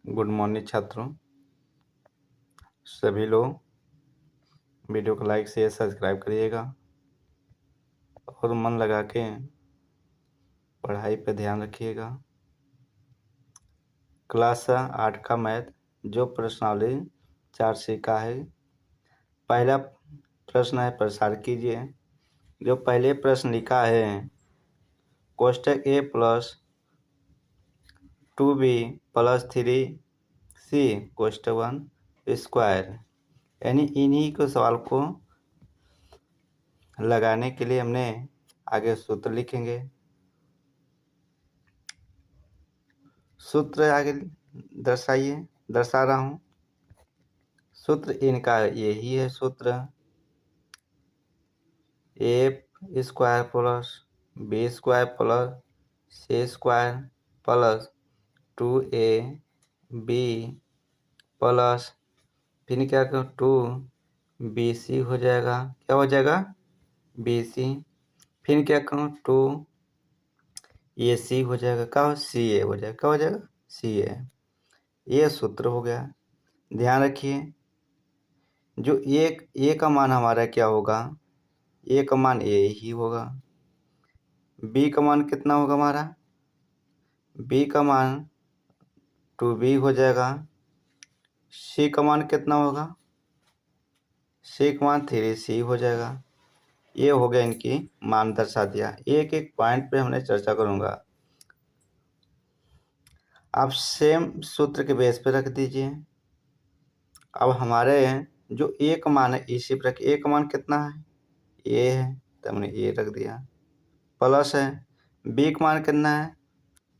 Good morning छात्रों। सभी लोग वीडियो को लाइक शेयर सब्सक्राइब करिएगा और मन लगा के पढ़ाई पे ध्यान रखिएगा। क्लास 8 का मैथ जो प्रश्नावली 4 से का है। पहला प्रश्न है, प्रसार कीजिए। जो पहले प्रश्न लिखा है, कोष्टक A plus 2b plus 3c कोष्टक 1 स्क्वायर, यानी इन्हीं को सवाल को लगाने के लिए हमने आगे सूत्र लिखेंगे। सूत्र आगे दर्शा रहा हूँ। सूत्र इनका यही है। सूत्र A square plus B square plus C square plus 2ab plus फिर क्या करो 2bc हो जाएगा। क्या हो जाएगा? bc। फिर क्या करूँ 2ac हो जाएगा। क्या हो? ca हो जाएगा। क्या हो जाएगा? ca। ये सूत्र हो गया। ध्यान रखिए, जो ए का मान हमारा क्या होगा? ए का मान ए ही होगा। बी का मान कितना होगा हमारा? बी का मान 2b हो जाएगा। सी का मान कितना होगा? सी का मान 3c हो जाएगा। ये हो गया, इनकी मान दर्शा दिया। एक एक पॉइंट पे हमने चर्चा करूंगा। आप सेम सूत्र के बेस पे रख दीजिए। अब हमारे जो ए का मान है इसी पर ए का मान कितना है? ए है, तो हमने ए रख दिया। प्लस है बी का मान कितना है?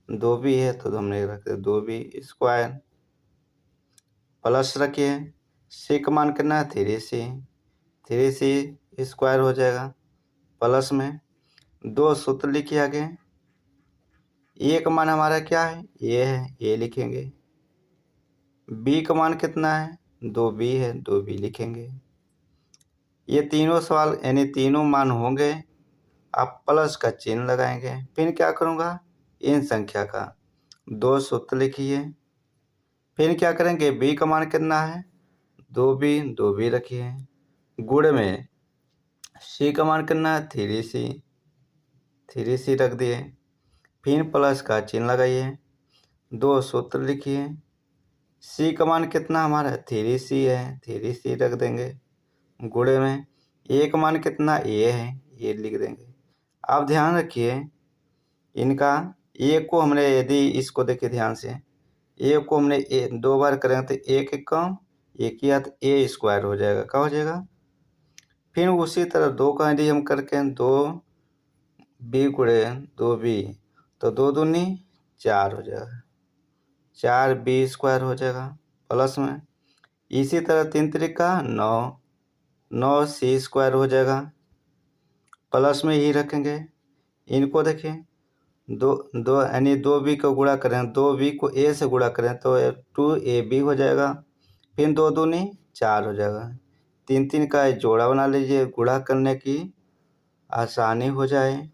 2b है, तो हमने रख दिया 2b स्क्वायर। प्लस रखिए सी का मान कितना है? 3c स्क्वायर हो जाएगा। प्लस में दो सूत्र लिखिए आगे। ए का मान हमारा क्या है? ए है, ए लिखेंगे। बी का मान कितना है? 2b है, 2b लिखेंगे। ये तीनों सवाल यानी तीनों मान होंगे। आप प्लस का चिन्ह लगाएंगे। फिर क्या करूँगा? इन संख्या का दो सूत्र लिखिए। फिर क्या करेंगे? बी का मान कितना है? 2b रखिए। गुण में सी का मान कितना है? 3c रख दिए। फिर प्लस का चिन्ह लगाइए। दो सूत्र लिखिए। सी का मान कितना हमारा? 3c है, 3c रख देंगे। गुणे में ए का मान कितना? ए है, ये लिख देंगे। आप ध्यान रखिए, इनका ए को हमने यदि इसको देखिए ध्यान से, ए को हमने दो बार करेंगे तो एक एक कम एक किया तो ए स्क्वायर हो जाएगा। क्या हो जाएगा? फिर उसी तरह दो का यदि हम करके 2b गुणे 2b तो 2 दूनी 4 हो जाएगा। 4b स्क्वायर हो जाएगा। प्लस में इसी तरह 3 त्रिका 9c स्क्वायर हो जाएगा। प्लस में ही रखेंगे। इनको देखिए दो दो यानी 2b को गुणा करें, 2b को a से गुणा करें तो 2ab हो जाएगा। फिर 2 दूनी 4 हो जाएगा। 3 3 का जोड़ा बना लीजिए, गुणा करने की आसानी हो जाए।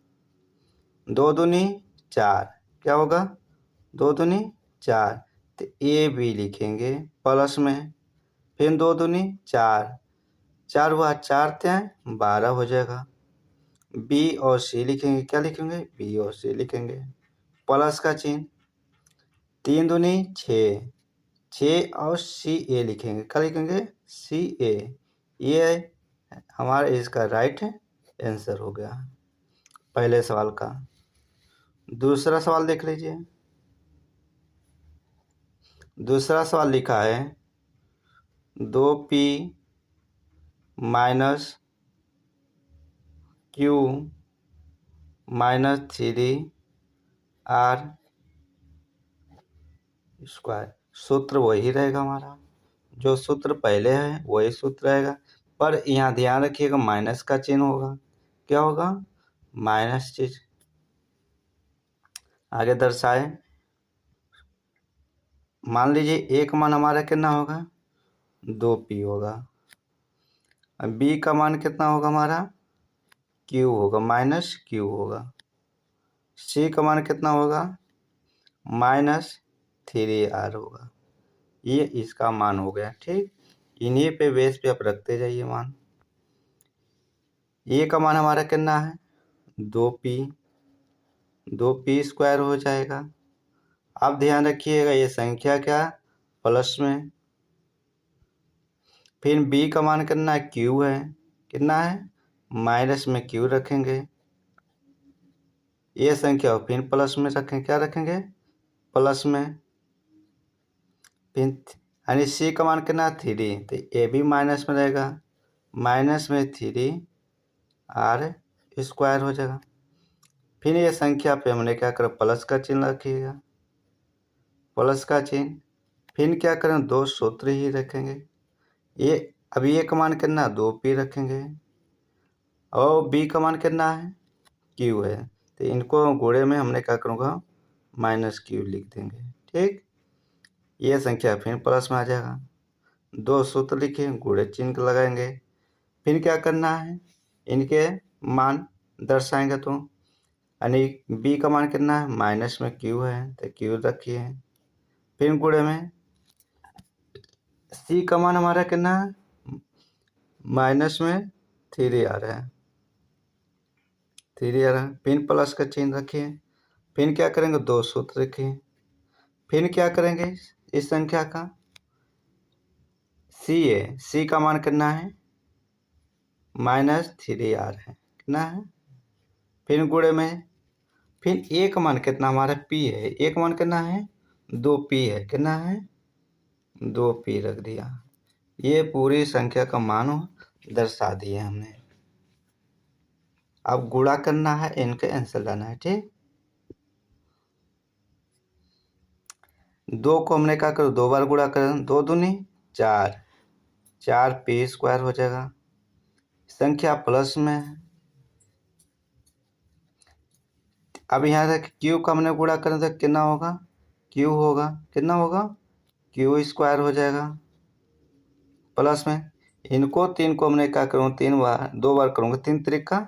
2 दूनी 4 क्या होगा? 2 दूनी 4 तो ए बी लिखेंगे प्लस में। फिर 2 दूनी 4 4 हुआ 4 3 12 हो जाएगा। बी और सी लिखेंगे। क्या लिखेंगे? बी और सी लिखेंगे। प्लस का चिन्ह 3 दूनी 6 और सी ए लिखेंगे। क्या लिखेंगे? सी ए। ये हमारा इसका राइट आंसर हो गया पहले सवाल का। दूसरा सवाल देख लीजिए। दूसरा सवाल लिखा है 2p minus q minus 3r square. सूत्र वही रहेगा हमारा, जो सूत्र पहले है वही सूत्र रहेगा, पर यहाँ ध्यान रखिएगा माइनस का चिन्ह होगा। क्या होगा? माइनस चीज आगे दर्शाए। मान लीजिए एक मान हमारा कितना होगा? 2p होगा। बी का मान कितना होगा हमारा? q होगा, माइनस q होगा। सी का मान कितना होगा? माइनस 3r होगा। ये इसका मान हो गया। ठीक, इन्हीं पे बेस पे आप रखते जाइए मान। ये का मान हमारा कितना है 2p, 2p स्क्वायर हो जाएगा। अब ध्यान रखिएगा ये संख्या क्या प्लस में, फिर b का मान कितना है q है, कितना है माइनस में q रखेंगे, ये संख्या फिर प्लस में रखें, क्या रखेंगे प्लस में, फिर यानी c का मान कितना 3, तो ये भी माइनस में रहेगा, माइनस में 3r स्क्वायर हो जाएगा। फिर ये संख्या पे हमने क्या करा प्लस का चिन्ह रखिएगा, प्लस का चिन्ह, फिर क्या करें दो सूत्र ही रखेंगे। ये अब ये का मान कितना 2p रखेंगे और b का मान कितना है q है, तो इनको गुणे में हमने क्या करूँगा -q लिख देंगे। ठीक, ये संख्या फिर प्लस में आ जाएगा, दो सूत्र लिखे गुणे चिन्ह लगाएंगे, फिर क्या करना है इनके मान दर्शाएंगे, तो यानी b का मान कितना है माइनस में q है तो q रखिए, फिर गुणे में c का मान हमारा कितना है माइनस में 3 आ रहा है, 3 आ रहा है, फिर प्लस का चिन्ह रखिए, फिर क्या करेंगे दो सूत्र रखिए, फिर क्या करेंगे इस संख्या का c है, c का मान कितना है -3r है, कितना है, फिर गुणे में, फिर a का मान कितना हमारा p है, a का मान कितना है 2p है, कितना है 2p रख दिया। ये पूरी संख्या का मान दर्शा दिए हमने। अब गुणा करना है, इनके आंसर लाना है। ठीक, 2 को हमने क्या करो 2 बार गुणा करें, 2 दूनी 4, 4p स्क्वायर हो जाएगा, संख्या प्लस में है। अब यहाँ से q का हमने गुणा करें तो कितना होगा q होगा, कितना होगा q स्क्वायर हो जाएगा प्लस में, इनको 3 को हमने क्या करूँगा 3 बार 2 बार करूँगा, 3 त्रिक का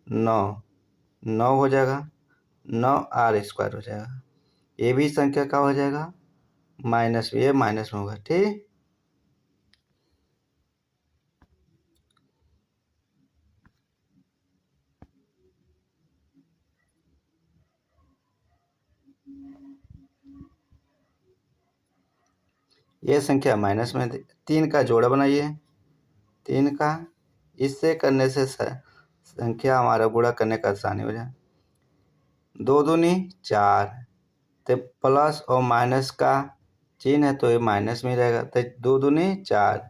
9, 9 हो जाएगा, 9r स्क्वायर हो जाएगा, ये भी संख्या का हो जाएगा माइनस, ये माइनस में होगा। ठीक, ये संख्या माइनस में 3 का जोड़ा बनाइए, 3 का इससे करने से संख्या हमारा गुणा करने का आसानी हो जाए, 2 दूनी 4, तो प्लस और माइनस का चिन्ह है तो ये माइनस में रहेगा, तो 2 दूनी 4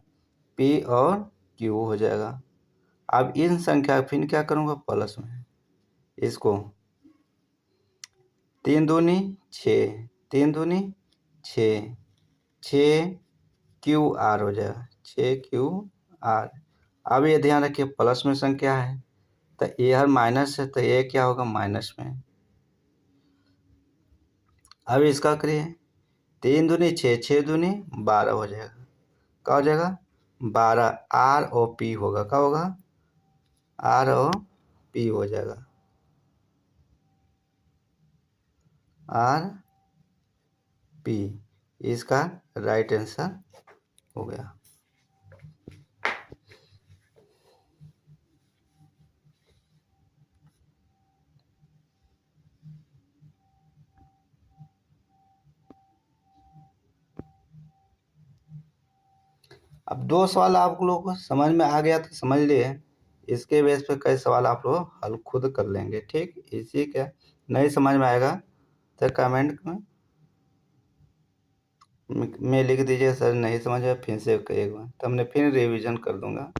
p और q हो जाएगा। अब इन संख्या फिर क्या करूँगा प्लस में, इसको 3 दूनी 6, 3 दूनी 6, 6qr हो जाएगा, 6qr। अब ये ध्यान रखिए प्लस में संख्या है तो ये हर माइनस है तो ये क्या होगा माइनस में। अब इसका करिए 3 दूनी 6, 6 दूनी 12 हो जाएगा, क्या हो जाएगा 12, r और p होगा, क्या होगा r और p हो जाएगा, r p इसका राइट आंसर हो गया। अब 2 सवाल आप लोगों को समझ में आ गया तो समझ लिए, इसके बेस पे कई सवाल आप लोग हल खुद कर लेंगे। ठीक, इसी के नहीं समझ में आएगा तो कमेंट में लिख दीजिए सर नहीं समझ आया, फिर से करिएगा तो हमने फिर रिवीजन कर दूंगा।